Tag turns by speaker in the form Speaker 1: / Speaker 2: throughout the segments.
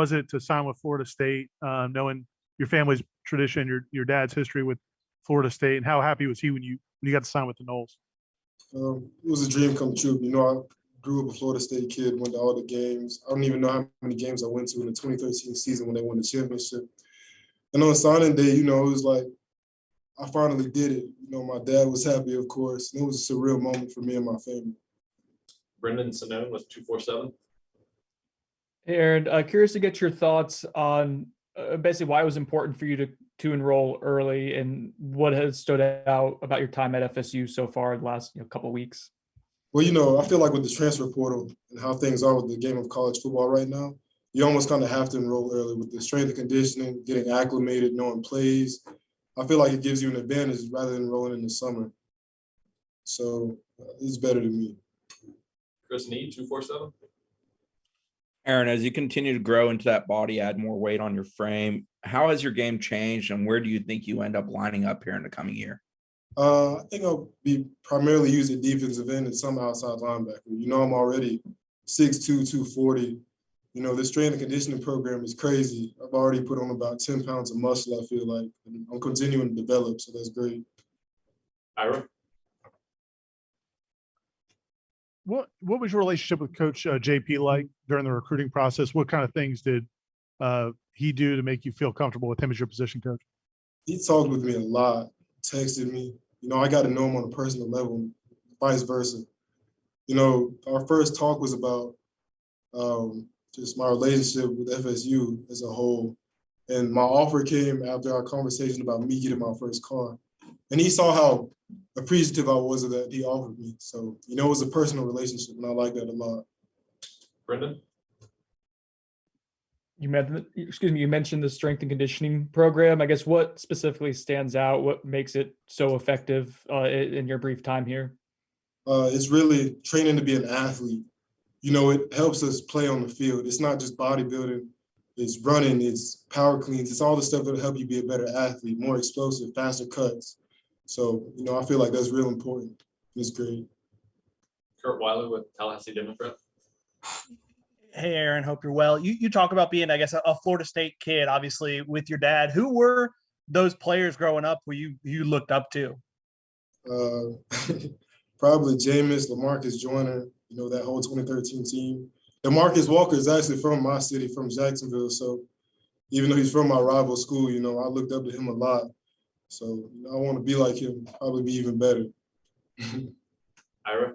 Speaker 1: was it to sign with Florida State, knowing your family's tradition, your dad's history with Florida State, and how happy was he when you got to sign with the Noles?
Speaker 2: It was a dream come true. I grew up a Florida State kid, went to all the games. I don't even know how many games I went to in the 2013 season when they won the championship. And on signing day, it was like I finally did it. My dad was happy, of course, and it was a surreal moment for me and my family.
Speaker 3: Brendan Sinone with 247.
Speaker 4: Hey, Aaron, curious to get your thoughts on basically why it was important for you to enroll early and what has stood out about your time at FSU so far the last couple of weeks.
Speaker 2: Well, I feel like with the transfer portal and how things are with the game of college football right now, you almost kind of have to enroll early with the strength and conditioning, getting acclimated, knowing plays. I feel like it gives you an advantage rather than enrolling in the summer. So it's better to me.
Speaker 3: Chris Need, 247.
Speaker 5: Aaron, as you continue to grow into that body, add more weight on your frame, how has your game changed, and where do you think you end up lining up here in the coming year?
Speaker 2: I think I'll be primarily used at defensive end and some outside linebacker. I'm already 6'2", 240. The strength and conditioning program is crazy. I've already put on about 10 pounds of muscle, I feel like. And I'm continuing to develop, so that's great.
Speaker 3: Ira?
Speaker 1: What was your relationship with Coach JP like during the recruiting process? What kind of things did he do to make you feel comfortable with him as your position coach?
Speaker 2: He talked with me a lot, texted me. I got to know him on a personal level, vice versa. Our first talk was about just my relationship with FSU as a whole. And my offer came after our conversation about me getting my first car. And he saw how appreciative I was of that he offered me. So, it was a personal relationship, and I like that a lot.
Speaker 3: Brendan?
Speaker 4: You mentioned the strength and conditioning program. I guess what specifically stands out? What makes it so effective in your brief time here?
Speaker 2: It's really training to be an athlete. It helps us play on the field. It's not just bodybuilding. It's running. It's power cleans. It's all the stuff that'll help you be a better athlete, more explosive, faster cuts. So, I feel like that's real important. It's great.
Speaker 3: Kurt Weiler with Tallahassee Democrat.
Speaker 6: Hey, Aaron, hope you're well. You talk about being, I guess, a Florida State kid, obviously, with your dad. Who were those players growing up who you looked up to?
Speaker 2: Probably Jameis, LaMarcus Joyner, that whole 2013 team. And Marcus Walker is actually from my city, from Jacksonville. So even though he's from my rival school, I looked up to him a lot. So I want to be like him, probably be even better.
Speaker 3: Ira?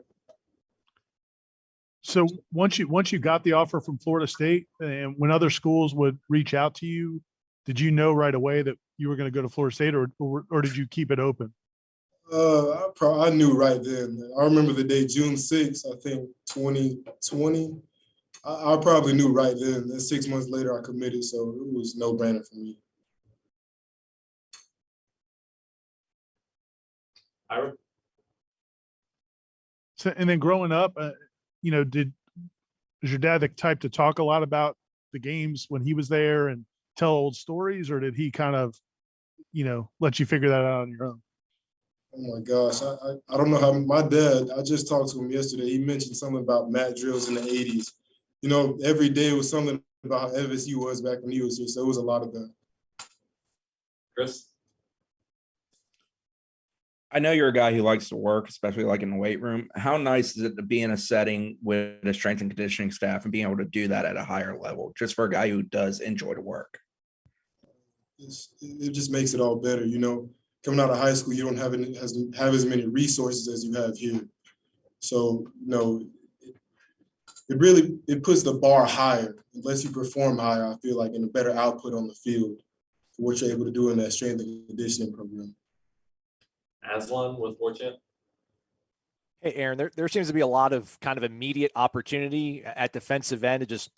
Speaker 1: So once you got the offer from Florida State, and when other schools would reach out to you, did you know right away that you were going to go to Florida State, or did you keep it open?
Speaker 2: I knew right then. I remember the day, June 6th, I think, 2020. I probably knew right then. Then 6 months later, I committed, so it was no-brainer for me.
Speaker 3: Ira?
Speaker 1: So, and then growing up, was your dad the type to talk a lot about the games when he was there and tell old stories, or did he kind of, let you figure that out on your own?
Speaker 2: Oh my gosh, I don't know how my dad, I just talked to him yesterday. He mentioned something about mat drills in the 80s. Every day was something about how FSU was back when he was here. So it was a lot of that.
Speaker 3: Chris?
Speaker 5: I know you're a guy who likes to work, especially like in the weight room. How nice is it to be in a setting with a strength and conditioning staff and being able to do that at a higher level, just for a guy who does enjoy to work?
Speaker 2: It just makes it all better. Coming out of high school, you don't have as many resources as you have here. So, it puts the bar higher. It lets you perform higher, I feel like, and a better output on the field for what you're able to do in that strength and conditioning program.
Speaker 3: Aslan with Warchant.
Speaker 7: Hey, Aaron, there seems to be a lot of kind of immediate opportunity at defensive end. Just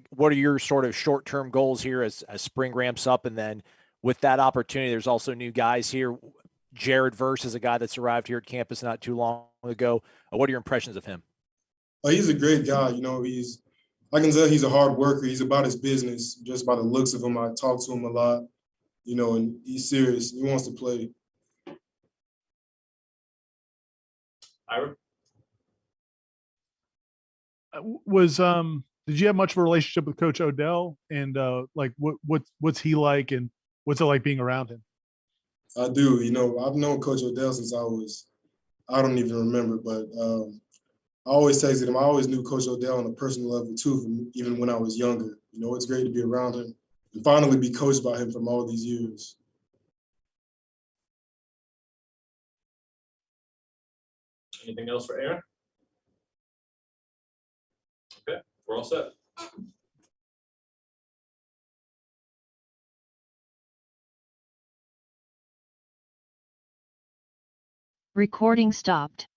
Speaker 7: what are your sort of short-term goals here as spring ramps up? And then with that opportunity, there's also new guys here. Jared Verse is a guy that's arrived here at campus not too long ago. What are your impressions of him?
Speaker 2: He's a great guy. I can tell he's a hard worker. He's about his business, just by the looks of him. I talk to him a lot, and he's serious. He wants to play.
Speaker 3: Ira?
Speaker 1: Was Did you have much of a relationship with Coach Odell? And like, what's he like, and what's it like being around him?
Speaker 2: I do. You know, I've known Coach Odell since I don't even remember, but I always texted him. I always knew Coach Odell on a personal level too, from even when I was younger. You know, it's great to be around him and finally be coached by him from all these years.
Speaker 3: Anything else for Aaron? Okay, we're all set.
Speaker 8: Recording stopped.